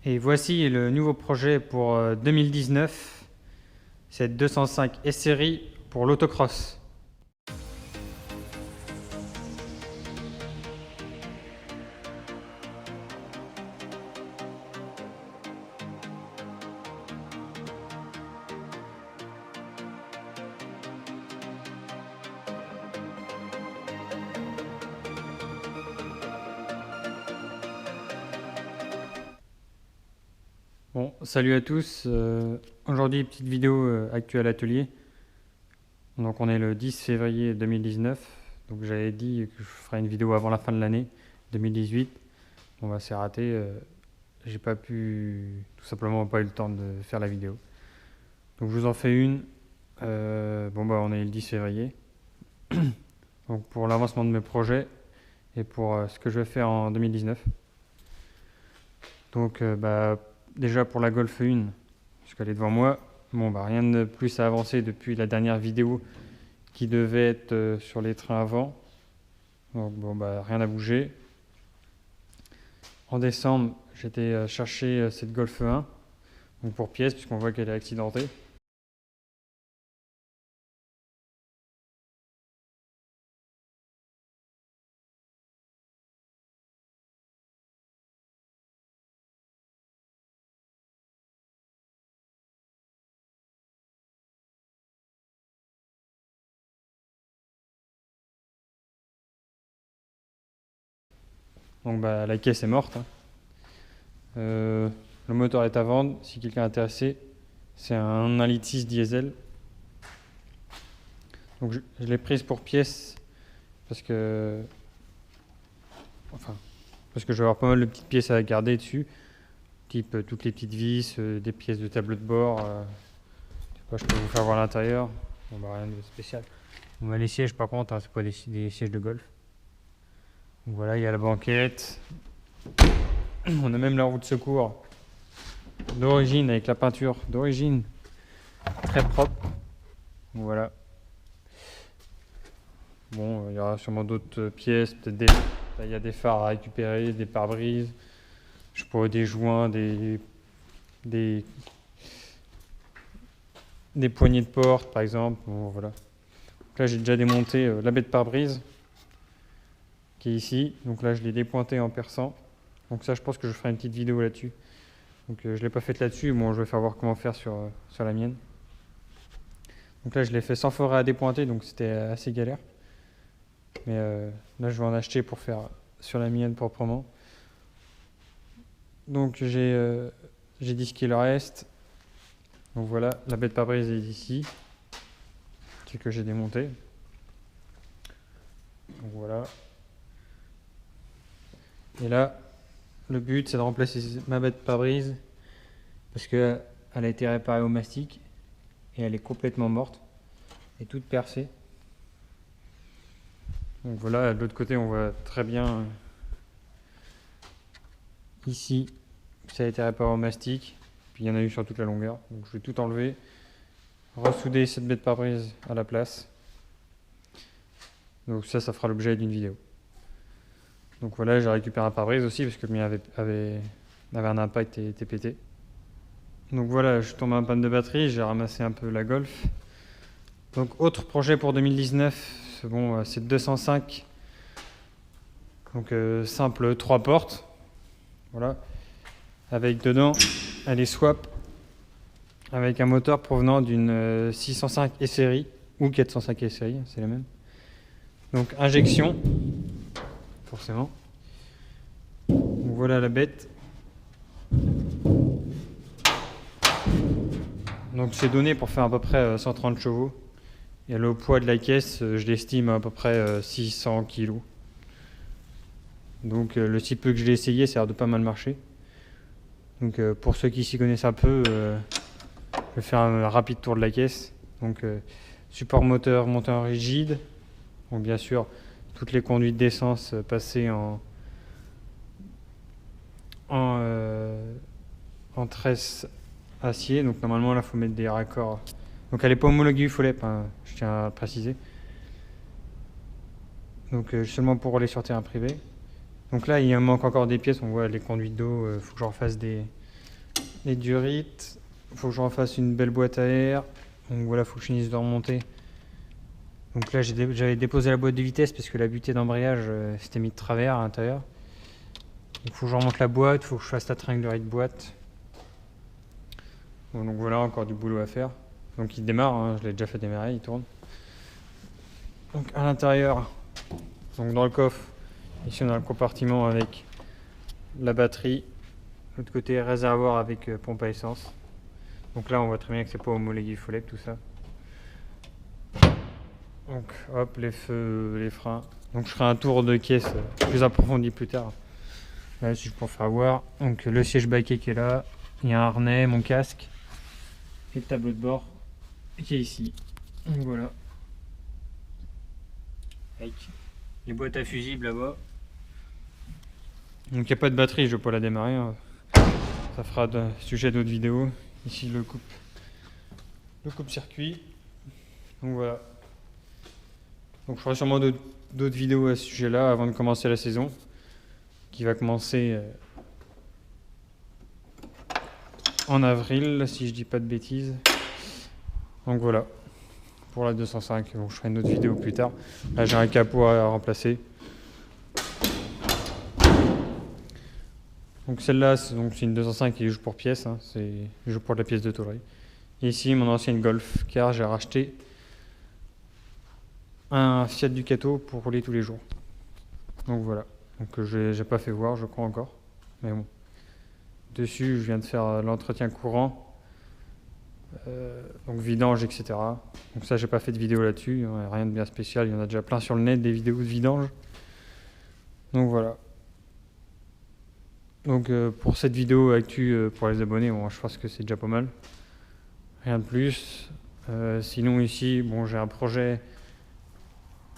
Et voici le nouveau projet pour 2019, cette 205 S-Series pour l'autocross. Bon, salut à tous. Aujourd'hui, petite vidéo actuelle atelier. Donc, on est le 10 février 2019. Donc, j'avais dit que je ferais une vidéo avant la fin de l'année 2018. Bon, bah, c'est raté. J'ai pas pu, tout simplement pas eu le temps de faire la vidéo. Donc, je vous en fais une. Bon, bah, on est le 10 février. Donc, pour l'avancement de mes projets et pour ce que je vais faire en 2019. Donc, déjà pour la Golf 1, puisqu'elle est devant moi, bon, bah, rien de plus à avancer depuis la dernière vidéo qui devait être sur les trains avant. Donc, bon, bah, rien à bouger. En décembre, j'étais chercher cette Golf 1, donc pour pièces, puisqu'on voit qu'elle est accidentée. Donc bah, la caisse est morte, hein. Le moteur est à vendre, si quelqu'un est intéressé. C'est un 1,6 litre diesel. Donc je l'ai prise pour pièces parce que, parce que je vais avoir pas mal de petites pièces à garder dessus, type toutes les petites vis, des pièces de tableau de bord. Je sais pas, je peux vous faire voir l'intérieur. Bon, bah, rien de spécial. Bon, bah, les sièges, par contre, hein, c'est pas des sièges de golf. Donc voilà, il y a la banquette. On a même la roue de secours d'origine avec la peinture d'origine très propre. Donc voilà. Bon, il y aura sûrement d'autres pièces, peut-être là, il y a des phares à récupérer, des pare-brises, je pourrais des joints, des poignées de porte par exemple. Bon, voilà. Donc là, j'ai déjà démonté la baie de pare-brise qui est ici. Donc là, je l'ai dépointé en perçant. Donc ça, je pense que je ferai une petite vidéo là-dessus. Donc je ne l'ai pas faite là-dessus. Bon, je vais faire voir comment faire sur la mienne. Donc là, je l'ai fait sans forêt à dépointer, donc c'était assez galère. Mais là, je vais en acheter pour faire sur la mienne proprement. Donc j'ai disqué le reste. Donc voilà, la baie de pare-brise est ici, c'est que j'ai démonté. Donc voilà. Et là, le but c'est de remplacer ma baie de pare-brise parce qu'elle a été réparée au mastic et elle est complètement morte et toute percée. Donc voilà, de l'autre côté on voit très bien ici que ça a été réparé au mastic. Puis il y en a eu sur toute la longueur. Donc je vais tout enlever, ressouder cette baie de pare-brise à la place. Donc ça fera l'objet d'une vidéo. Donc voilà, j'ai récupéré un pare-brise aussi parce que le mien avait un impact et était pété. Donc voilà, je suis tombé en panne de batterie, j'ai ramassé un peu la Golf. Donc autre projet pour 2019, bon, c'est 205. Donc simple 3 portes. Voilà. Avec dedans, elle est swap avec un moteur provenant d'une 605 S-Series ou 405 S-Series, c'est la même. Donc injection, forcément. Donc voilà la bête. Donc c'est donné pour faire à peu près 130 chevaux. Et le poids de la caisse, je l'estime à peu près 600 kg. Donc le si peu que je l'ai essayé, ça a l'air de pas mal marcher. Donc pour ceux qui s'y connaissent un peu, je vais faire un rapide tour de la caisse. Donc support moteur montant rigide. Donc bien sûr, toutes les conduites d'essence passées en tresse acier. Donc normalement là, il faut mettre des raccords. Donc elle n'est pas homologuée UFOLEP, hein, je tiens à préciser. Donc seulement pour les sur terrain privé. Donc là, il manque encore des pièces. On voit les conduites d'eau. Il faut que je refasse des les durites. Il faut que je refasse une belle boîte à air. Donc voilà, il faut que je finisse de remonter. Donc là, j'avais déposé la boîte de vitesse parce que la butée d'embrayage s'était mise de travers à l'intérieur. Il faut que je remonte la boîte, il faut que je fasse la tringlerie de boîte. Bon, donc voilà, encore du boulot à faire. Donc il démarre, hein, je l'ai déjà fait démarrer, il tourne. Donc à l'intérieur, donc dans le coffre, ici on a le compartiment avec la batterie. De l'autre côté, réservoir avec pompe à essence. Donc là, on voit très bien que c'est pas homologué Follep, tout ça. Donc hop, les feux, les freins. Donc je ferai un tour de caisse plus approfondi plus tard. Là, si je peux en faire voir. Donc le siège baquet qui est là. Il y a un harnais, mon casque. Et le tableau de bord qui est ici. Donc voilà. Avec les boîtes à fusibles là-bas. Donc il n'y a pas de batterie, je ne vais pas la démarrer. Hein. Ça fera sujet d'autres vidéos. Ici le coupe-circuit. Donc voilà. Donc je ferai sûrement d'autres vidéos à ce sujet-là avant de commencer la saison. Qui va commencer en avril, si je dis pas de bêtises. Donc voilà. Pour la 205. Bon, je ferai une autre vidéo plus tard. Là j'ai un capot à remplacer. Donc celle-là, c'est une 205 qui joue pour pièce, hein, c'est joue pour la pièce de tôlerie. Et ici, mon ancienne Golf, car j'ai racheté un Fiat Ducato pour rouler tous les jours. Donc voilà. Donc j'ai pas fait voir, je crois encore. Mais bon. Dessus, je viens de faire l'entretien courant, donc vidange, etc. Donc ça, j'ai pas fait de vidéo là-dessus, rien de bien spécial. Il y en a déjà plein sur le net, des vidéos de vidange. Donc voilà. Donc pour cette vidéo actu pour les abonnés, bon, je pense que c'est déjà pas mal. Rien de plus. Sinon ici, bon, j'ai un projet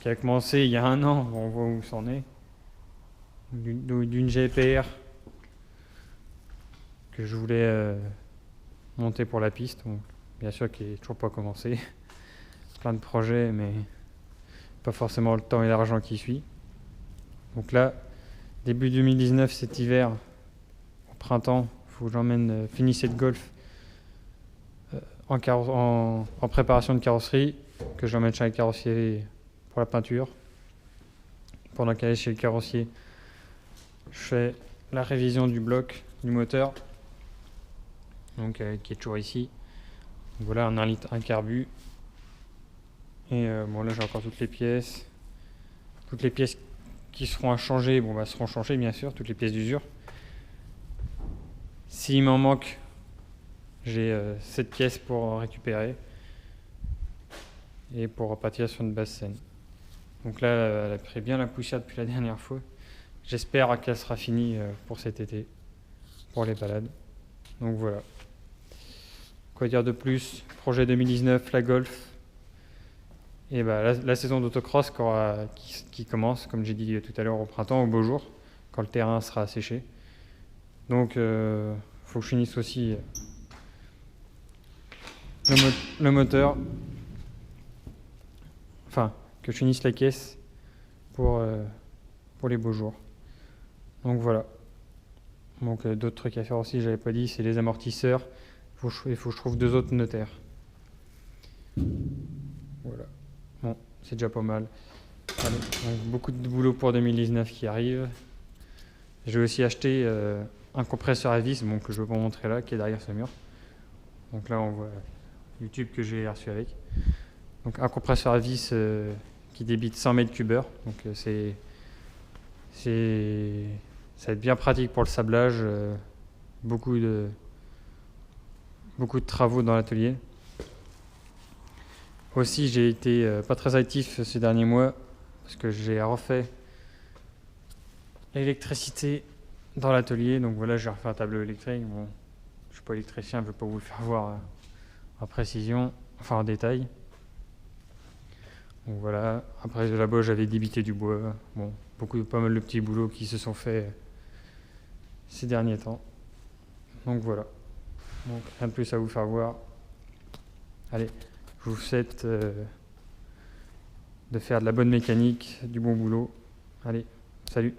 qui a commencé il y a 1 an, bon, on voit où ça en est. D'une GPR que je voulais monter pour la piste. Bon, bien sûr qui n'est toujours pas commencé. Plein de projets, mais pas forcément le temps et l'argent qui suit. Donc là, début 2019, cet hiver, printemps, il faut que j'emmène finir cette Golf en préparation de carrosserie, que je l'emmène chez le carrossier pour la peinture. Pendant qu'elle est chez le carrossier, je fais la révision du bloc du moteur, donc qui est toujours ici. Donc voilà, un 1 litre, un carbu. Et bon, là j'ai encore toutes les pièces. Toutes les pièces qui seront à changer, bon, bah, seront changées bien sûr, toutes les pièces d'usure. S'il m'en manque, j'ai 7 pièces pour récupérer et pour repartir sur une basse scène. Donc là, elle a pris bien la poussière depuis la dernière fois. J'espère qu'elle sera finie pour cet été, pour les balades. Donc voilà. Quoi dire de plus? Projet 2019, la Golf. Et bah, la saison d'autocross qui commence, comme j'ai dit tout à l'heure, au printemps, au beau jour, quand le terrain sera asséché. Donc, faut que je finisse aussi le moteur. Enfin, que je finisse la caisse pour les beaux jours. Donc voilà. Donc d'autres trucs à faire aussi, j'avais pas dit, c'est les amortisseurs. Il faut que je trouve 2 autres notaires. Voilà. Bon, c'est déjà pas mal. Allez, donc beaucoup de boulot pour 2019 qui arrive. J'ai aussi acheté un compresseur à vis, bon, que je vais vous montrer là, qui est derrière ce mur. Donc là, on voit YouTube que j'ai reçu avec. Donc un compresseur à vis qui débite 100 mètres cubeurs. Donc ça va être bien pratique pour le sablage. Beaucoup de travaux dans l'atelier. Aussi, j'ai été pas très actif ces derniers mois parce que j'ai refait l'électricité dans l'atelier. Donc voilà, j'ai refait un tableau électrique. Bon, je suis pas électricien, je ne vais pas vous le faire voir en précision, enfin en détail. Donc voilà, après là-bas j'avais débité du bois. Bon, pas mal de petits boulots qui se sont faits ces derniers temps. Donc voilà. Donc rien de plus à vous faire voir. Allez, je vous souhaite de faire de la bonne mécanique, du bon boulot. Allez, salut!